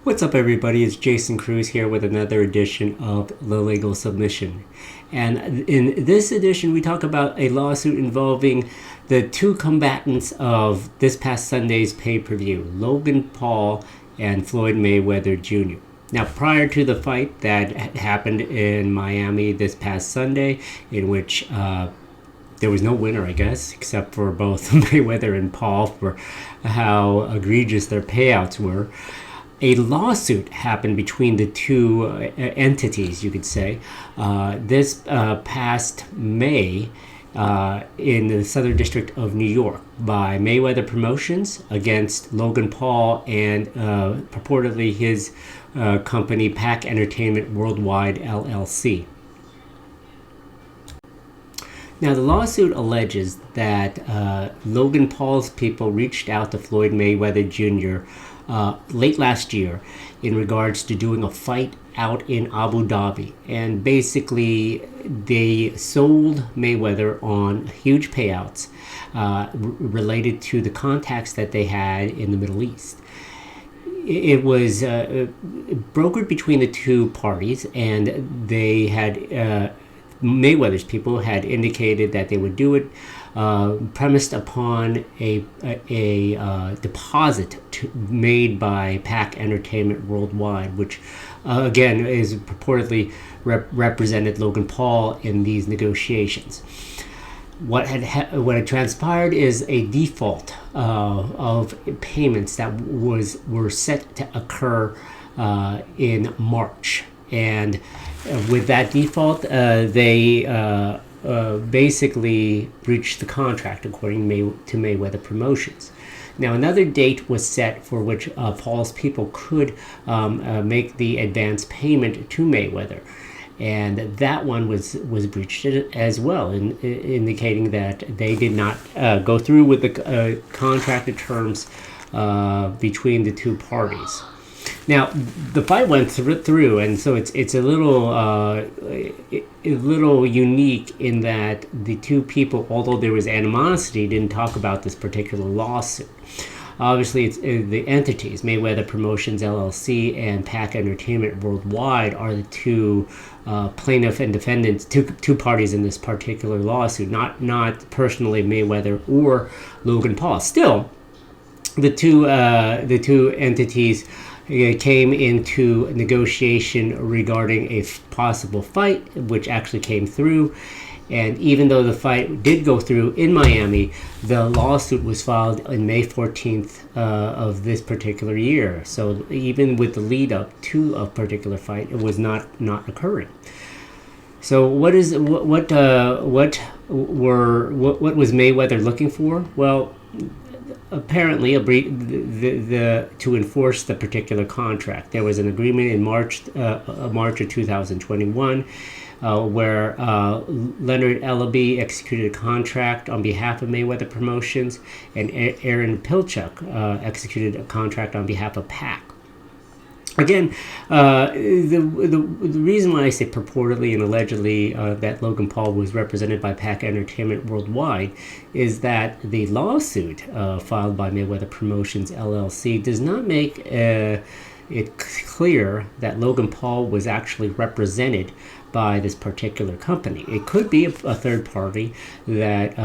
What's up, everybody? It's Jason Cruz here with another edition of The Legal Submission. And in this edition, we talk about a lawsuit involving the two combatants of this past Sunday's pay-per-view, Logan Paul and Floyd Mayweather Jr. Now, prior to the fight that happened in Miami this past Sunday, in which there was no winner, I guess, except for both Mayweather and Paul for how egregious their payouts were. A lawsuit happened between the two entities, you could say, this past May in the Southern District of New York by Mayweather Promotions against Logan Paul and purportedly his company, Pack Entertainment Worldwide, LLC. Now, the lawsuit alleges that Logan Paul's people reached out to Floyd Mayweather Jr. Late last year in regards to doing a fight out in Abu Dhabi. And basically, they sold Mayweather on huge payouts related to the contacts that they had in the Middle East. It was brokered between the two parties, and they had Mayweather's people had indicated that they would do it premised upon a deposit made by Pack Entertainment Worldwide, which again is purportedly represented Logan Paul in these negotiations. What had transpired is a default of payments that were set to occur in March. And with that default, they basically breached the contract, according to Mayweather Promotions. Now, another date was set for which Paul's people could make the advance payment to Mayweather, and that one was breached as well, indicating that they did not go through with the contracted terms between the two parties. Now, the fight went through, and so it's a little unique in that the two people, although there was animosity, didn't talk about this particular lawsuit. Obviously, it's the entities, Mayweather Promotions LLC and Pack Entertainment Worldwide, are the two plaintiff and defendants, two parties in this particular lawsuit. Not personally Mayweather or Logan Paul. Still, the two entities came into negotiation regarding a possible fight, which actually came through. And even though the fight did go through in Miami, the lawsuit was filed on May 14th of this particular year. So even with the lead up to a particular fight, it was not occurring. So what was Mayweather looking for? Well, apparently to enforce the particular contract. There was an agreement in March of 2021 where Leonard Ellaby executed a contract on behalf of Mayweather Promotions, and Aaron Pilchuk executed a contract on behalf of Pac. Again, the reason why I say purportedly and allegedly that Logan Paul was represented by Pack Entertainment Worldwide is that the lawsuit filed by Mayweather Promotions LLC does not make it clear that Logan Paul was actually represented by this particular company. It could be a third party that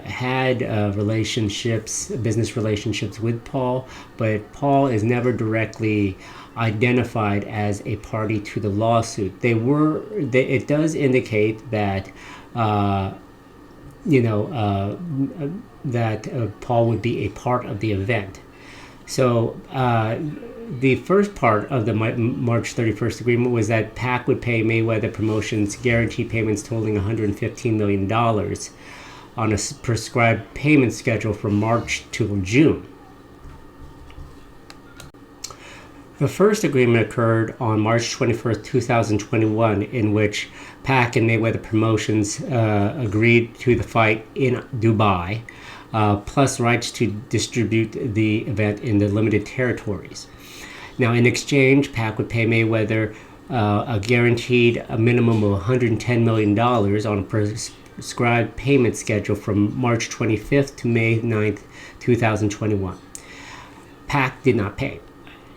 had business relationships with Paul, but Paul is never directly identified as a party to the lawsuit. It does indicate that Paul would be a part of the event. So the first part of the March 31st agreement was that Pac would pay Mayweather Promotions guaranteed payments totaling $115 million on a prescribed payment schedule from March to June. The first agreement occurred on March 21st, 2021, in which Pac and Mayweather Promotions agreed to the fight in Dubai, plus rights to distribute the event in the limited territories. Now, in exchange, Pac would pay Mayweather a guaranteed a minimum of $110 million on a prescribed payment schedule from March 25th to May 9th, 2021. Pac did not pay.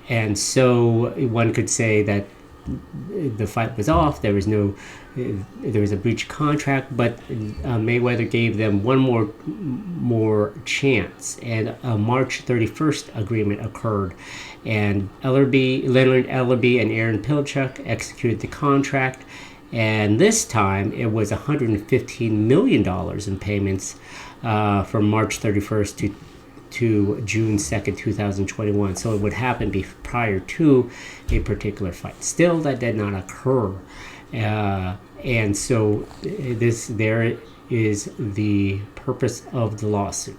And so one could say that the fight was off. There was a breach of contract, but Mayweather gave them one more chance, and a March 31st agreement occurred, and Leonard Ellerby and Aaron Pilchuk executed the contract, and this time it was $115 million in payments from March 31st to June 2nd, 2021. So it would happen prior to a particular fight. Still, that did not occur. And so there is the purpose of the lawsuit.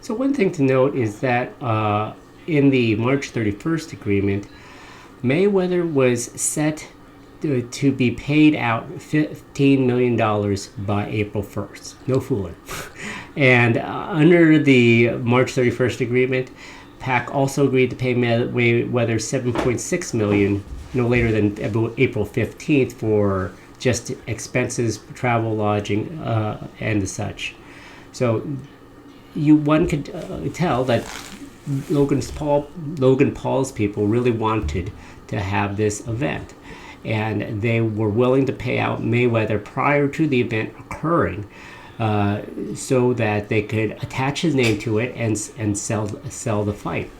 So one thing to note is that in the March 31st agreement, Mayweather was set to be paid out $15 million by April 1st. No fooling. And under the March 31st agreement, PAC also agreed to pay Mayweather $7.6 million no later than April 15th for just expenses, travel, lodging, and the such. So one could tell that Logan Paul's people really wanted to have this event, and they were willing to pay out Mayweather prior to the event occurring, so that they could attach his name to it and sell the fight.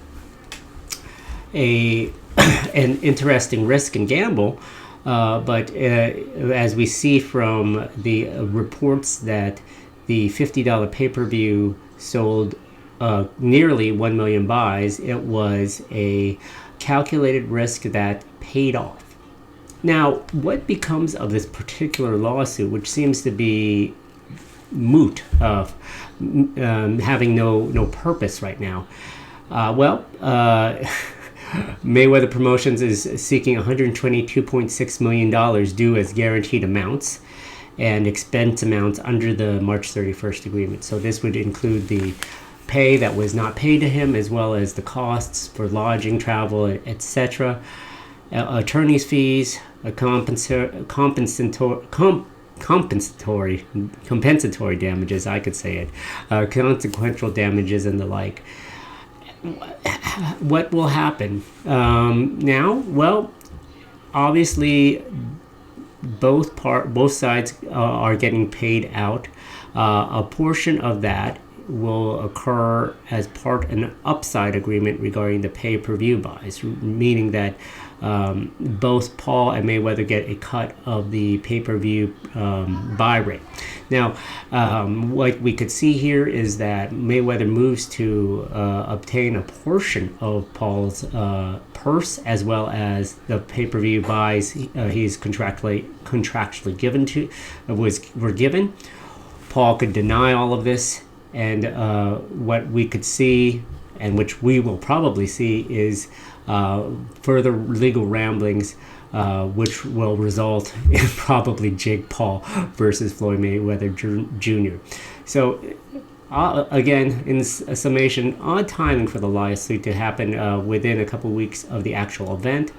An interesting risk and gamble, but as we see from the reports that the $50 pay-per-view sold nearly 1 million buys, it was a calculated risk that paid off. Now, what becomes of this particular lawsuit, which seems to be moot, of having no purpose right now? Mayweather Promotions is seeking $122.6 million due as guaranteed amounts and expense amounts under the March 31st agreement. So this would include the pay that was not paid to him, as well as the costs for lodging, travel, etc., attorney's fees, compensatory damages, I could say it, consequential damages, and the like. What will happen now? Well, obviously, both sides are getting paid out. A portion of that will occur as part of an upside agreement regarding the pay-per-view buys, meaning that both Paul and Mayweather get a cut of the pay-per-view buy rate. Now, what we could see here is that Mayweather moves to obtain a portion of Paul's purse, as well as the pay-per-view buys he's contractually were given. Paul could deny all of this, and what we could see, and which we will probably see, is further legal ramblings, which will result in probably Jake Paul versus Floyd Mayweather Jr. So, again, in summation, odd timing for the lawsuit to happen within a couple weeks of the actual event.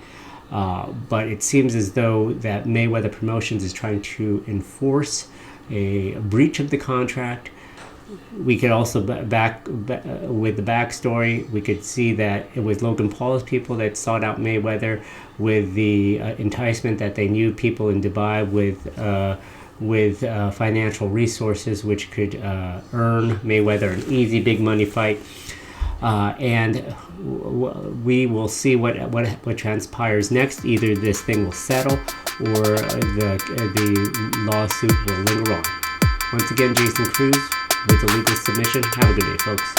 But it seems as though that Mayweather Promotions is trying to enforce a breach of the contract. We could also back with the backstory. We could see that it was Logan Paul's people that sought out Mayweather with the enticement that they knew people in Dubai with financial resources, which could earn Mayweather an easy big money fight. And we will see what transpires next. Either this thing will settle, or the lawsuit will linger on. Once again, Jason Cruz with the legal submission. Have a good day, folks.